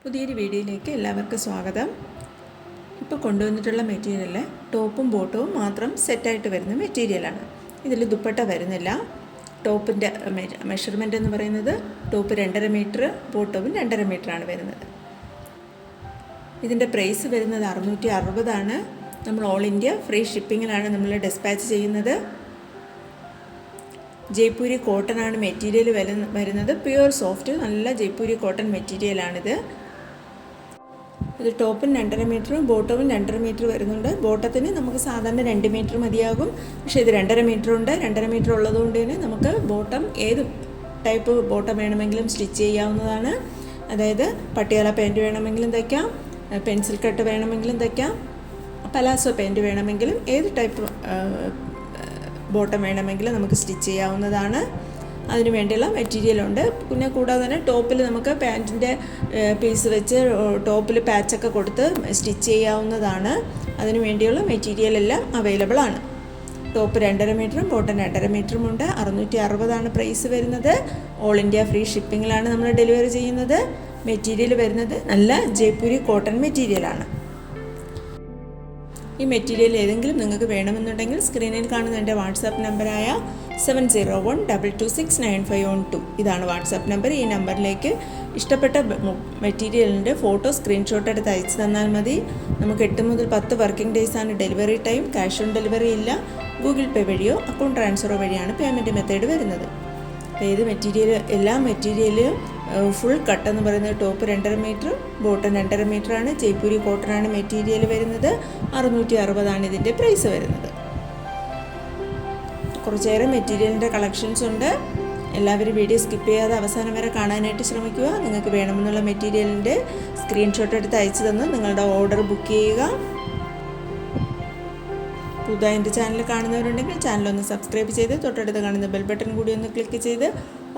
പുതിയൊരു വീഡിയോയിലേക്ക് എല്ലാവർക്കും സ്വാഗതം. ഇപ്പോൾ കൊണ്ടുവന്നിട്ടുള്ള മെറ്റീരിയൽ ടോപ്പും ബോട്ടവും മാത്രം സെറ്റായിട്ട് വരുന്ന മെറ്റീരിയലാണ്. ഇതിൽ ദുപ്പട്ട വരുന്നില്ല. ടോപ്പിൻ്റെ മെഷർമെൻ്റ് എന്ന് പറയുന്നത് ടോപ്പ് 2.5 മീറ്റർ, ബോട്ടവും 2.5 മീറ്ററാണ് വരുന്നത്. ഇതിൻ്റെ പ്രൈസ് വരുന്നത് 660 ആണ്. നമ്മൾ ഓൾ ഇന്ത്യ ഫ്രീ ഷിപ്പിങ്ങിലാണ് നമ്മൾ ഡിസ്പാച്ച് ചെയ്യുന്നത്. ജയ്പൂരി കോട്ടൺ ആണ് മെറ്റീരിയൽ വരുന്നത്. പ്യുവർ സോഫ്റ്റ് നല്ല ജയ്പൂരി കോട്ടൺ മെറ്റീരിയലാണിത്. ഇത് ടോപ്പും 2.5 മീറ്ററും ബോട്ടവും 2.5 മീറ്റർ വരുന്നുണ്ട്. ബോട്ടത്തിന് നമുക്ക് സാധാരണ 2 മീറ്റർ മതിയാകും. പക്ഷേ ഇത് 2.5 മീറ്റർ ഉണ്ട്. 2.5 മീറ്റർ ഉള്ളതുകൊണ്ട് തന്നെ നമുക്ക് ബോട്ടം ഏത് ടൈപ്പ് ബോട്ടം വേണമെങ്കിലും സ്റ്റിച്ച് ചെയ്യാവുന്നതാണ്. അതായത് പട്ടിയാല പാൻറ്റ് വേണമെങ്കിലും തയ്ക്കാം, പെൻസിൽ കട്ട് വേണമെങ്കിലും തയ്ക്കാം, പലാസോ പാൻറ്റ് വേണമെങ്കിലും ഏത് ടൈപ്പ് ബോട്ടം വേണമെങ്കിലും നമുക്ക് സ്റ്റിച്ച് ചെയ്യാവുന്നതാണ്. അതിന് വേണ്ടിയുള്ള മെറ്റീരിയലുണ്ട്. പിന്നെ കൂടാതെ തന്നെ ടോപ്പിൽ നമുക്ക് പാൻറ്റിൻ്റെ പീസ് വെച്ച് ടോപ്പിൽ പാച്ചൊക്കെ കൊടുത്ത് സ്റ്റിച്ച് ചെയ്യാവുന്നതാണ്. അതിന് വേണ്ടിയുള്ള മെറ്റീരിയലെല്ലാം അവൈലബിൾ ആണ്. ടോപ്പ് 2.5 മീറ്ററും ബോട്ടം 2.5 മീറ്ററും ഉണ്ട്. 660 പ്രൈസ് വരുന്നത്. ഓൾ ഇന്ത്യ ഫ്രീ ഷിപ്പിങ്ങിലാണ് നമ്മൾ ഡെലിവറി ചെയ്യുന്നത്. മെറ്റീരിയൽ വരുന്നത് നല്ല ജയ്പൂരി കോട്ടൺ മെറ്റീരിയലാണ്. ഈ മെറ്റീരിയൽ ഏതെങ്കിലും നിങ്ങൾക്ക് വേണമെന്നുണ്ടെങ്കിൽ സ്ക്രീനിൽ കാണുന്ന എൻ്റെ വാട്സാപ്പ് നമ്പറായ 7012269512 ഇതാണ് വാട്സാപ്പ് നമ്പർ. ഈ നമ്പറിലേക്ക് ഇഷ്ടപ്പെട്ട മെറ്റീരിയലിൻ്റെ ഫോട്ടോ സ്ക്രീൻഷോട്ട് എടുത്ത് അയച്ചു തന്നാൽ മതി. നമുക്ക് 8 മുതൽ 10 വർക്കിംഗ് ഡേയ്സാണ് delivery time. Cash on delivery ഇല്ല. ഗൂഗിൾ പേ വഴിയോ അക്കൗണ്ട് ട്രാൻസ്ഫറോ വഴിയാണ് പേയ്മെൻറ്റ് മെത്തേഡ് വരുന്നത്. ഏത് മെറ്റീരിയൽ എല്ലാ മെറ്റീരിയലും ഫുൾ കട്ട് എന്ന് പറയുന്നത് ടോപ്പ് 2.5 മീറ്റർ, ബോട്ടം 2.5 മീറ്ററാണ്. ജയ്പൂരി കോട്ടനാണ് മെറ്റീരിയൽ വരുന്നത്. 660 ഇതിൻ്റെ പ്രൈസ് വരുന്നത്. കുറച്ചേറെ മെറ്റീരിയലിൻ്റെ കളക്ഷൻസ് ഉണ്ട്. എല്ലാവരും വീഡിയോ സ്കിപ്പ് ചെയ്യാതെ അവസാനം വരെ കാണാനായിട്ട് ശ്രമിക്കുക. നിങ്ങൾക്ക് വേണമെന്നുള്ള മെറ്റീരിയലിൻ്റെ സ്ക്രീൻഷോട്ട് എടുത്ത് അയച്ചു തന്ന് നിങ്ങളുടെ ഓർഡർ ബുക്ക് ചെയ്യുക. പുതുതായി എൻ്റെ ചാനൽ കാണുന്നവരുണ്ടെങ്കിൽ ചാനലൊന്ന് സബ്സ്ക്രൈബ് ചെയ്ത് തൊട്ടടുത്ത് കാണുന്ന ബെൽ ബട്ടൺ കൂടി ഒന്ന് ക്ലിക്ക് ചെയ്ത്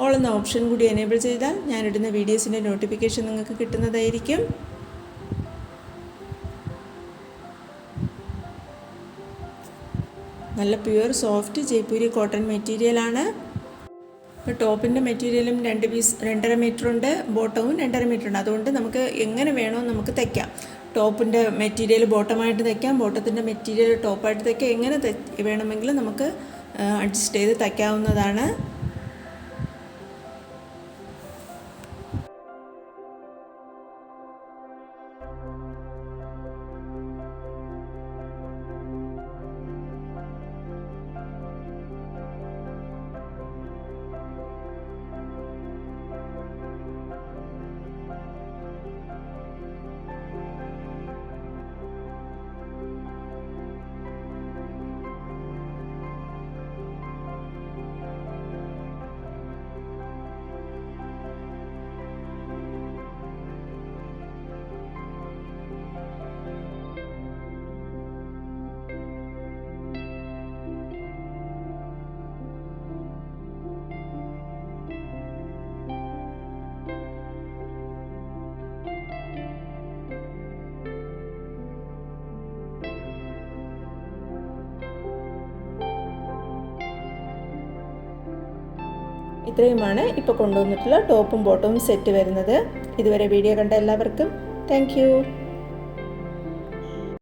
ഓൾ എന്ന ഓപ്ഷൻ കൂടി എനേബിൾ ചെയ്താൽ ഞാനിടുന്ന വീഡിയോസിൻ്റെ നോട്ടിഫിക്കേഷൻ നിങ്ങൾക്ക് കിട്ടുന്നതായിരിക്കും. നല്ല പ്യുവർ സോഫ്റ്റ് ജയ്പൂരി കോട്ടൺ മെറ്റീരിയലാണ്. ടോപ്പിൻ്റെ മെറ്റീരിയലും 2.5 മീറ്റർ ഉണ്ട്, ബോട്ടവും 2.5 മീറ്റർ ഉണ്ട്. അതുകൊണ്ട് നമുക്ക് എങ്ങനെ വേണോ നമുക്ക് തയ്ക്കാം. ടോപ്പിൻ്റെ മെറ്റീരിയൽ ബോട്ടമായിട്ട് തയ്ക്കാം, ബോട്ടത്തിൻ്റെ മെറ്റീരിയൽ ടോപ്പായിട്ട് തയ്ക്കാം. എങ്ങനെ വേണമെങ്കിലും നമുക്ക് അഡ്ജസ്റ്റ് ചെയ്ത് തയ്ക്കാവുന്നതാണ്. ഇത്രയുമാണ് ഇപ്പോൾ കൊണ്ടുവന്നിട്ടുള്ള ടോപ്പും ബോട്ടവും സെറ്റ് വരുന്നത്. ഇതുവരെ വീഡിയോ കണ്ട എല്ലാവർക്കും താങ്ക് യു.